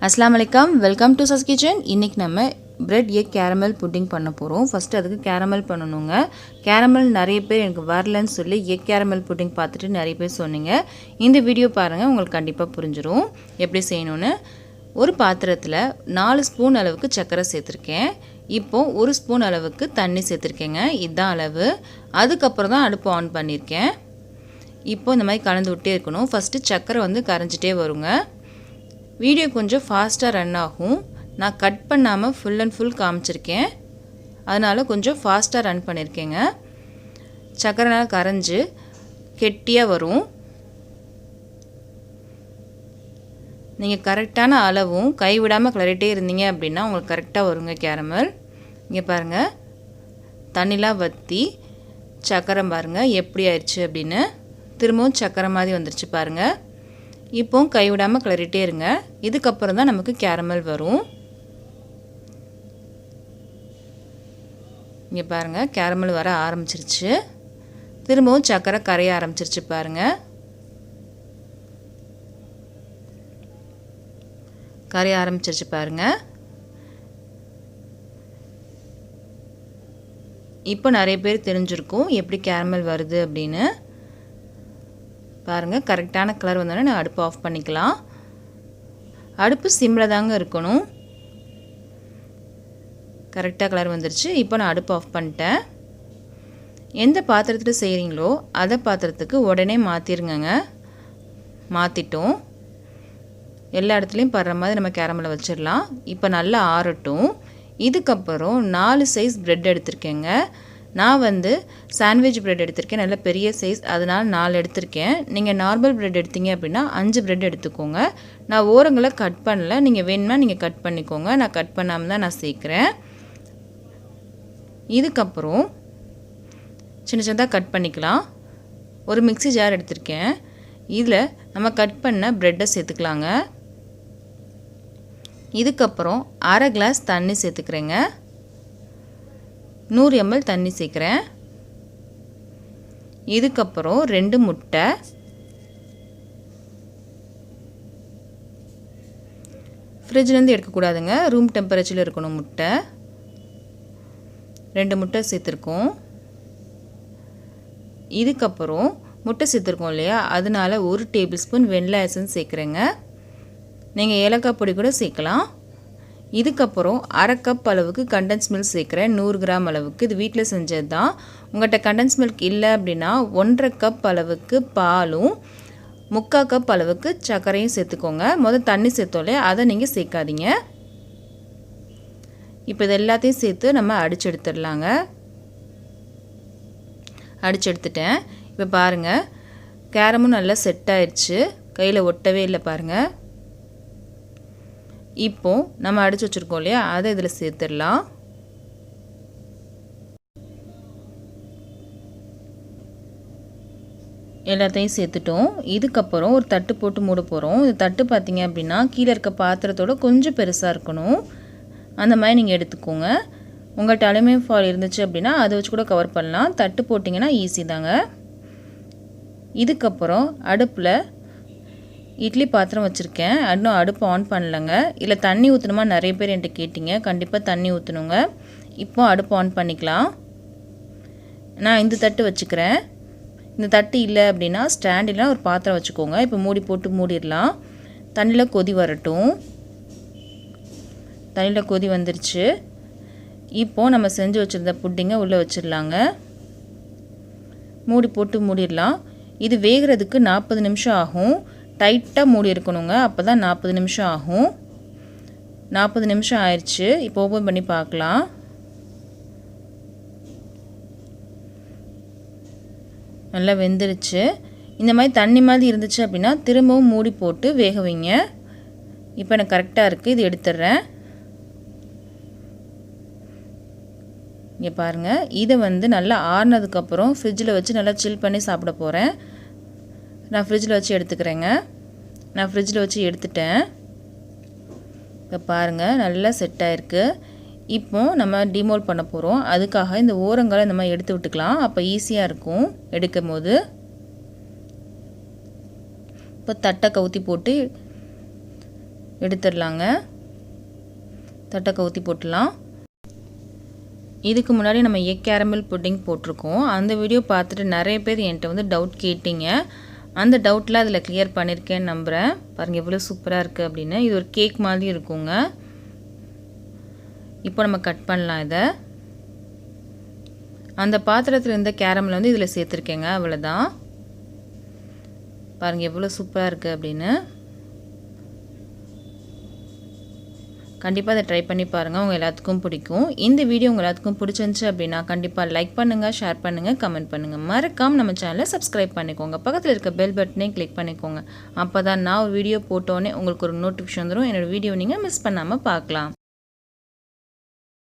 அஸ்ஸலாமு அலைக்கும், welcome to சஸ் kitchen. இன்றைக்கி நம்ம பிரெட் எக் கேரமல் புட்டிங் பண்ண போகிறோம். ஃபஸ்ட்டு அதுக்கு கேரமல் பண்ணணுங்க. கேரமல் நிறைய பேர் எனக்கு வரலன்னு சொல்லி எக் கேரமல் புட்டிங் பார்த்துட்டு நிறைய பேர் சொன்னீங்க. இந்த வீடியோ பாருங்கள், உங்களுக்கு கண்டிப்பாக புரிஞ்சிடும் எப்படி செய்யணுன்னு. ஒரு பாத்திரத்தில் 4 ஸ்பூன் அளவுக்கு சர்க்கரை சேர்த்துருக்கேன். இப்போது 1 ஸ்பூன் அளவுக்கு தண்ணி சேர்த்துருக்கேங்க. இதுதான் அளவு. அதுக்கப்புறம் தான் அடுப்பு ஆன் பண்ணியிருக்கேன். இப்போது இந்த மாதிரி கலந்து விட்டே இருக்கணும். ஃபஸ்ட்டு சர்க்கரை கரைஞ்சிட்டே வருங்க. வீடியோ கொஞ்சம் ஃபாஸ்ட்டாக ரன் ஆகும். நான் கட் பண்ணாமல் ஃபுல் அண்ட் ஃபுல் காமிச்சிருக்கேன், அதனால் கொஞ்சம் ஃபாஸ்ட்டாக ரன் பண்ணியிருக்கேங்க. சக்கரைனால் கரைஞ்சி கெட்டியாக வரும். நீங்கள் கரெக்டான அளவும் கைவிடாமல் கிளறிட்டே இருந்தீங்க அப்படின்னா உங்களுக்கு கரெக்டாக வருங்க கேரமல். இங்கே பாருங்கள், தண்ணிலாம் வற்றி சக்கரை பாருங்கள் எப்படி ஆயிடுச்சு அப்படின்னு. திரும்பவும் சக்கரை மாதிரி வந்துருச்சு பாருங்கள். இப்போ கைவிடாமல் கிளறிட்டே இருங்க. இதுக்கப்புறம் தான் நமக்கு கேரமல் வரும். இங்கே பாருங்கள், கேரமல் வர ஆரம்பிச்சிருச்சு. திரும்பவும் சக்கரை கரைய ஆரம்பிச்சிருச்சு பாருங்கள். கரைய ஆரம்பிச்சிருச்சு பாருங்கள். இப்போ நிறைய பேர் தெரிஞ்சிருக்கும் எப்படி கேரமல் வருது அப்படின்னு. பாருங்கள், கரெக்டான கலர் வந்தோடனே நான் அடுப்பு ஆஃப் பண்ணிக்கலாம். அடுப்பு சிம்மில் தாங்க இருக்கணும். கரெக்டாக கலர் வந்துருச்சு. இப்போ நான் அடுப்பு ஆஃப் பண்ணிட்டேன். எந்த பாத்திரத்தில் செய்கிறீங்களோ அதை பாத்திரத்துக்கு உடனே மாற்றிருங்க. மாற்றிட்டோம். எல்லா இடத்துலையும் படுற மாதிரி நம்ம கேரமலை வச்சிடலாம். இப்போ நல்லா ஆறட்டும். இதுக்கப்புறம் 4 சைஸ் ப்ரெட் எடுத்திருக்கேங்க. நான் சாண்ட்விச் ப்ரெட் எடுத்திருக்கேன், நல்ல பெரிய சைஸ், அதனால் 4 எடுத்திருக்கேன். நீங்கள் நார்மல் ப்ரெட் எடுத்தீங்க அப்படின்னா 5 ப்ரெட் எடுத்துக்கோங்க. நான் ஓரங்களை கட் பண்ணல, நீங்கள் வேணும்னா நீங்கள் கட் பண்ணிக்கோங்க. நான் கட் பண்ணாமல் தான் நான் சேர்க்குறேன். இதுக்கப்புறம் சின்ன சின்னதாக கட் பண்ணிக்கலாம். ஒரு மிக்ஸி ஜார் எடுத்திருக்கேன். இதில் நம்ம கட் பண்ண ப்ரெட்டை சேர்த்துக்கலாங்க. இதுக்கப்புறம் 1/2 கிளாஸ் தண்ணி சேர்த்துக்கிறேங்க. 100 ml தண்ணி சேர்க்குறேன். இதுக்கப்புறம் 2 முட்டை, ஃப்ரிட்ஜ்லேருந்து எடுக்கக்கூடாதுங்க, ரூம் டெம்பரேச்சரில் இருக்கணும் முட்டை. 2 முட்டை சேர்த்துருக்கோம். இதுக்கப்புறம் முட்டை சேர்த்துருக்கோம் இல்லையா, அதனால 1 டேபிள் ஸ்பூன் வெண்ணிலா எசன்ஸ் சேர்க்குறேங்க. நீங்கள் ஏலக்காய் பொடி கூட சேர்க்கலாம். இதுக்கப்புறம் 1/2 கப் அளவுக்கு கண்டன்ஸ் மில்க் சேர்க்குறேன், 100 கிராம் அளவுக்கு. இது வீட்டில் செஞ்சது தான். உங்கள்கிட்ட கண்டன்ஸ் மில்க் இல்லை அப்படின்னா 1/2 கப் அளவுக்கு பாலும் 3/4 கப் அளவுக்கு சர்க்கரையும் சேர்த்துக்கோங்க. முதல் தண்ணி சேர்த்தோலே அதை நீங்கள் சேர்க்காதீங்க. இப்போ இது எல்லாத்தையும் சேர்த்து நம்ம அடித்து எடுத்துடலாங்க. அடித்து எடுத்துட்டேன். இப்போ பாருங்கள், கேரமும் நல்லா செட் ஆயிடுச்சு, கையில் ஒட்டவே இல்லை பாருங்கள். இப்போ நம்ம அடித்து வச்சுருக்கோம் இல்லையா, அதை இதில் சேர்த்துடலாம். எல்லாத்தையும் சேர்த்துட்டோம். இதுக்கப்புறம் ஒரு தட்டு போட்டு மூட போகிறோம். இந்த தட்டு பார்த்திங்க அப்படின்னா கீழே இருக்க பாத்திரத்தோட கொஞ்சம் பெருசாக இருக்கணும். அந்த மாதிரி நீங்கள் எடுத்துக்கோங்க. உங்கள்கிட்ட அலுமினியம் ஃபாயில் இருந்துச்சு அப்படின்னா அதை வச்சு கூட கவர் பண்ணலாம். தட்டு போட்டிங்கன்னா ஈஸி தாங்க. இதுக்கப்புறம் அடுப்பில் இட்லி பாத்திரம் வச்சுருக்கேன். இன்னும் அடுப்பு ஆன் பண்ணலைங்க. இல்லை தண்ணி ஊற்றணுமா நிறைய பேர் என்கிட்ட கேட்டிங்க. கண்டிப்பாக தண்ணி ஊற்றணுங்க. இப்போ அடுப்பு ஆன் பண்ணிக்கலாம். நான் இந்த தட்டு வச்சுக்கிறேன். இந்த தட்டு இல்லை அப்படின்னா ஸ்டாண்டில் ஒரு பாத்திரம் வச்சுக்கோங்க. இப்போ மூடி போட்டு மூடிடலாம். தண்ணியில் கொதி வரட்டும். தண்ணியில் கொதி வந்துருச்சு. இப்போது நம்ம செஞ்சு வச்சுருந்த புட்டிங்கை உள்ளே வச்சிடலாங்க. மூடி போட்டு மூடிடலாம். இது வேகிறதுக்கு 40 நிமிஷம் ஆகும். டைட்டாக மூடி இருக்கணுங்க, அப்போ தான் 40 நிமிஷம் ஆகும். 40 நிமிஷம் ஆயிடுச்சு. இப்போ ஓப்பன் பண்ணி பார்க்கலாம். நல்லா வெந்துருச்சு. இந்த மாதிரி தண்ணி மாதிரி இருந்துச்சு அப்படின்னா திரும்பவும் மூடி போட்டு வேக வைங்க. இப்போ எனக்கு கரெக்டாக இருக்குது. இது எடுத்துடுறேன். இங்கே பாருங்கள், இதை நல்லா ஆறுனதுக்கப்புறம் ஃப்ரிட்ஜில் வச்சு நல்லா சில் பண்ணி சாப்பிட போகிறேன். நான் ஃப்ரிட்ஜில் வச்சு எடுத்துக்கிறேங்க. நான் ஃப்ரிட்ஜில் வச்சு எடுத்துட்டேன். இப்போ பாருங்கள், நல்லா செட் ஆகிருக்கு. இப்போ நம்ம டிமோல்ட் பண்ண போகிறோம். அதுக்காக இந்த ஓரங்களை இந்த மாதிரி எடுத்து விட்டுக்கலாம். அப்போ ஈஸியாக இருக்கும் எடுக்கும் போது. இப்போ தட்டை கவுத்தி போட்டு எடுத்துடலாங்க. தட்டை கவுத்தி போட்டுடலாம். இதுக்கு முன்னாடி நம்ம எக் கேரமல் புட்டிங் போட்டிருக்கோம். அந்த வீடியோ பார்த்துட்டு நிறைய பேர் என்கிட்ட வந்து டவுட் கேட்டிங்க. அந்த டவுட்லாம் அதில் கிளியர் பண்ணியிருக்கேன்னு நம்புகிறேன். பாருங்கள் எவ்வளோ சூப்பராக இருக்குது அப்படின்னு. இது ஒரு கேக் மாதிரி இருக்குங்க. இப்போ நம்ம கட் பண்ணலாம் இதை. அந்த பாத்திரத்தில் இருந்த கேரமல் வந்து இதில் சேர்த்துருக்கேங்க. அவ்வளோதான். பாருங்கள் எவ்வளோ சூப்பராக இருக்குது அப்படின்னு. கண்டிப்பாக அதை ட்ரை பண்ணி பாருங்கள். உங்கள் எல்லாத்துக்கும் பிடிக்கும். இந்த வீடியோ உங்கள் எல்லாத்துக்கும் பிடிச்சிருந்துச்சு அப்படின்னா கண்டிப்பாக லைக் பண்ணுங்கள், ஷேர் பண்ணுங்கள், கமெண்ட் பண்ணுங்கள். மறக்காம நம்ம சேனலை சப்ஸ்கிரைப் பண்ணிக்கோங்க. பக்கத்தில் இருக்க பெல் பட்டனை கிளிக் பண்ணிக்கோங்க. அப்போ தான் நான் ஒரு வீடியோ போட்டோன்னே உங்களுக்கு ஒரு நோட்டிஃபிகேஷன் வந்துடும். என்னோடய வீடியோ நீங்கள் மிஸ் பண்ணாமல் பார்க்கலாம்.